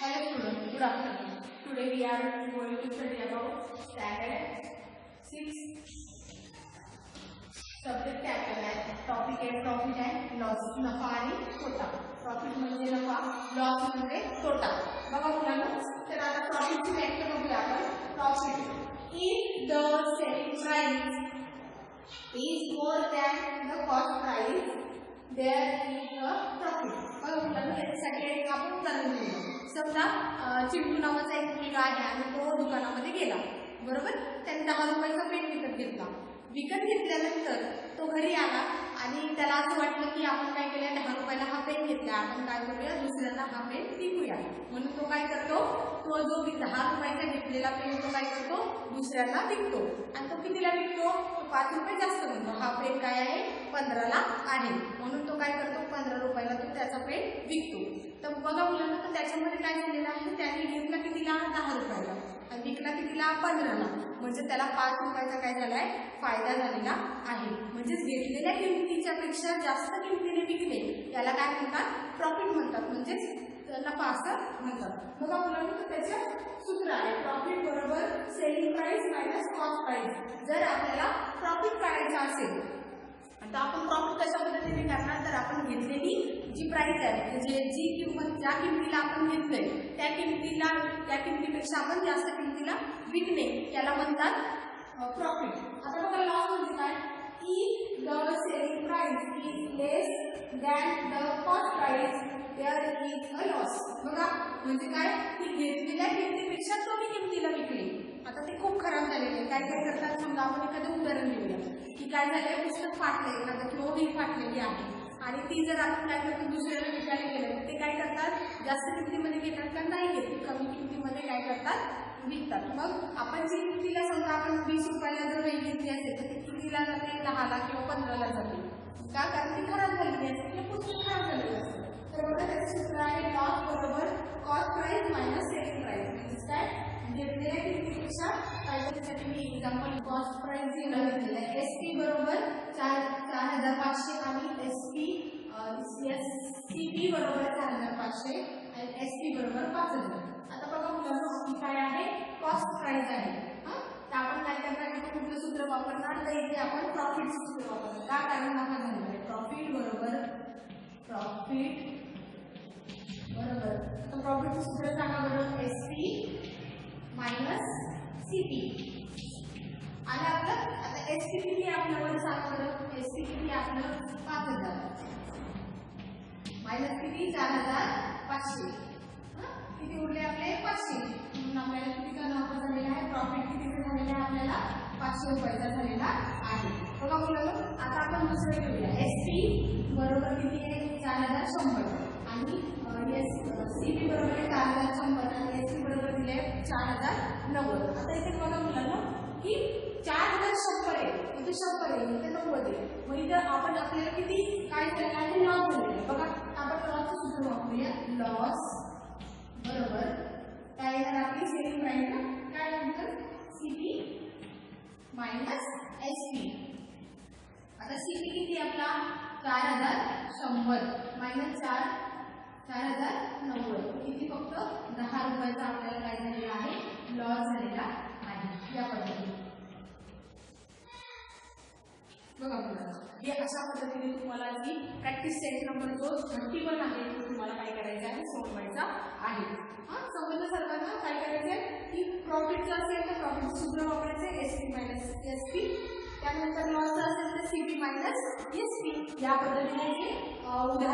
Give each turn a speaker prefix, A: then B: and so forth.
A: Hello students, good afternoon. Today we are going to study about standard 6 subject capital topic है profit and loss नफा आणि तोटा. Profit म्हणजे नफा, loss म्हणजे तोटा. बघा मुलांनो, तर आता profit ची व्याख्या बघूया आपण. Profit if the selling price is more than the cost price there is a profit. बघा मुलांनो, याच्यासाठी एक आपण उदाहरण घेऊया. समजा चिंटू नावाचा एक मुलगा आहे आणि तो दुकानामध्ये गेला, बरोबर. त्याने 10 रुपयाचा पेन विकत घेतला. विकत घेतल्यानंतर तो घरी आला आणि त्याला असं वाटलं की आपण काय केलं, 10 रुपयाला हा पेन घेतला, आपण काय करूया, दुसऱ्यांना हा पेन विकूया. म्हणून तो काय करतो, तो जो 10 रुपयाचा घेतलेला पेन तो काय करतो, दुसऱ्यांना विकतो. आणि तो कितीला विकतो, 5 रुपये जास्त म्हणतो. हा पेन काय आहे, 15ला आहे, म्हणून तो काय करतो, 15 रुपयाला तो त्याचा पेन विकतो. तर बघा मुलांना, तर त्याच्यामध्ये काय झालेलं आहे, त्याने घेतला कितीला, 10 रुपयाला आणि विकला कितीला, 15ला. म्हणजे त्याला 5 रुपयाचा काय झालाय, फायदा झालेला आहे. म्हणजे घेतलेल्या किमतीच्या पेक्षा जास्त किमतीने विकणे याला काय म्हणतात, प्रॉफिट म्हणतात, म्हणजेच नफा असं म्हणतात. बघा मुलांना, तर त्याचं सूत्र आहे प्रॉफिट बरोबर selling price minus cost price. जर आपल्याला प्रॉफिट काढायचा असेल तर आपण प्रॉफिट कशा पद्धतीने करणार, तर आपण घेतलेली जी प्राइस आहे, म्हणजे जी किंमत ज्या किमतीला आपण घेतलंय त्या किमतीपेक्षा आपण जास्त किमतीला विकणे याला म्हणतात प्रॉफिट. आता बघा, लॉस म्हणजे काय, if the selling price is less than the cost price there is a loss. बघा म्हणजे काय, की घेतलेल्या किमतीपेक्षा कमी किमतीला विकले. आता ते खूप खराब झालेले आहे. काय काय करतात, समजा आपण एखादं उदाहरण घेऊया की काय झालंय, पुस्तक फाटलंय, एखादं क्लोथ ही फाटलेली आहे आणि ती जर आपण काय करतो, दुसऱ्याला विकायला गेलं तर ते काय करतात, जास्त किमतीमध्ये घेतात का, नाही घेत, कमी किमतीमध्ये काय करतात, विकतात. मग आपण जी किमतीला, समजा आपण 20 रुपयाला जर वही घेतली असेल तर ती कितीला जाते, 10ला किंवा 15ला जाते. का, कारण ती खराब झालेली असते, किंवा पुस्तक खराब झालेलं असतं. तर बघा, त्याचं सूत्र आहे लॉस बरोबर cost price minus selling price. म्हणजे काय, घेतलेल्या किमतीपेक्षा काय, त्यासाठी मी एक्झाम्पल कॉस्ट प्राइस घेतलेलं आहे. एसपी बरोबर 4,500 आणि सीपी बरोबर 4,500 आणि एसपी बरोबर 5,000. आता बघा मुलांना, काय आहे, कॉस्ट प्राइस आहे. तर आपण काय करणार, कुठलं सूत्र वापरणार, तर इथे आपण प्रॉफिटचं सूत्र वापरणार. का, कारण नफा झालेला आहे. प्रॉफिट बरोबर तर प्रॉफिटचं सूत्र सांगा बरोबर, एसपी मायनस सीपी. आणि आपलं आता एसपी किती आपल्यावर सांगा बरं, एसपी किती आपलं 5,000 मायनस किती 4,500. किती उरले आपले 500. म्हणून आपल्याला कितीचा नफा झालेला आहे, प्रॉफिट कितीचा झालेला आहे, आपल्याला 500 रुपयाचा झालेला आहे. बघा मुलांनो, आता आपण दुसरं घेऊया. एसपी बरोबर किती आहे, 4,100 आणि सीपी बरोबर आहे 4,100 आणि एसपी बरोबर दिले 4,090. आता इथे बघा मुलांनो, की 4,100 आहे, म्हणजे 100 आहे, इथे 90 आहे. मग इथं आपण आपल्याला किती काय झालेलं आहे, लॉस झालेला आहे. बघा, आपण लॉसचं सूत्र वापरूया. लॉस बरोबर काय येणार, आपली सेलिंग प्राइस काय म्हणतात, सीपी मायनस एसपी. आता सीपी किती आपला 4,100 मायनस 4,090, किती फक्त 10 रुपयाचा आपल्याला काय झालेला आहे, लॉस झालेला आहे. या पद्धतीने बघा मुलांना, हे अशा पद्धतीने तुम्हाला जी प्रॅक्टिस सेट नंबर जो 31 आहे तो तुम्हाला काय करायचं आहे, सोडवायचा आहे. समजलं सर्वांना. काय करायचं आहे, की प्रॉफिटचं असेल तर प्रॉफिटचं सूत्र वापरायचं, एसपी मायनस एसपी. त्यानंतर लॉसचं असेल तर सीपी मायनस एसपी. या पद्धतीने उदाहरण